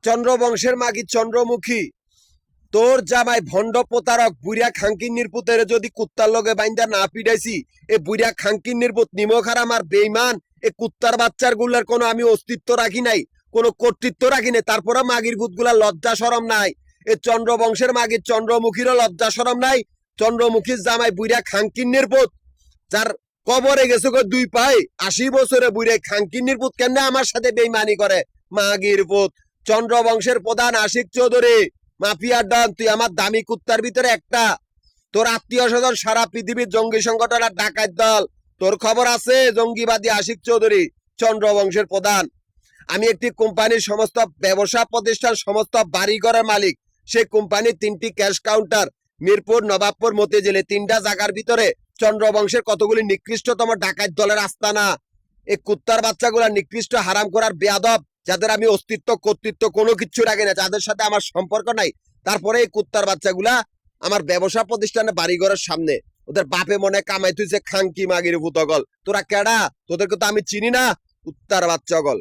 চন্দ্রবংশের মাগি চন্দ্রমুখী, তোর জামাই ভণ্ড প্রতারক বুড়িয়া খাঙ্কির নির্পুতের যদি কুত্তার লগে বাইন্দা না পিটাইছি, এ বুড়িয়া খাঙ্কির নির্পুত নিমখার আমার বেইমান, এ কুত্তার বাচ্চার গুলার কোনো আমি অস্তিত্ব রাখি নাই, কোনো কর্তৃত্ব রাখি নাই, তারপরে মাগির ভূত গুলা লজ্জা সরম নাই। এ চন্দ্রবংশের মাগির চন্দ্রমুখীরও লজ্জা সরম নাই। চন্দ্রমুখীর জামাই বুড়িয়া খাঙ্কির নির্পুত, যার কবরে গেছে গো 2 পাই, 80 বছরে বুড়ে খাঙ্কির নির্পুত কেন আমার সাথে বেইমানি করে? মাগির পুত, চন্দ্রবংশের প্রধান আশিক চৌধুরী, মাফিয়ার ডন, তুই আমার দামি কুত্তার ভিতরে একটা। তোর আত্মীয় স্বজন সারা পৃথিবীর জঙ্গি সংগঠন আর ডাকাত দল, তোর খবর আছে? জঙ্গিবাদী আশিক চৌধুরী, চন্দ্রবংশের প্রধান। আমি একটি কোম্পানির সমস্ত ব্যবসা প্রতিষ্ঠান, সমস্ত বাড়িঘরের মালিক। সেই কোম্পানির 3টি ক্যাশ কাউন্টার মিরপুর, নবাবপুর, মতিঝিলে, 3টা জায়গার ভিতরে চন্দ্রবংশের কতগুলি নিকৃষ্টতম ডাকাত দলের আস্তানা। এই কুত্তার বাচ্চাগুলা নিকৃষ্ট হারাম করার বেয়াদব, যাদের আমি অস্তিত্ব কর্তৃত্ব কোনো কিছু রাখি না, যাদের সাথে আমার সম্পর্ক নাই, তারপরে এই কুত্তার বাচ্চাগুলা আমার ব্যবসা প্রতিষ্ঠানে বাড়িঘরের সামনে ওদের বাপে মনে কামাই তুইছে খাঙ্কি মাগির ভূতগল। তোরা কেডা? তোদেরকে তো আমি চিনি না, কুত্তার বাচ্চাগল।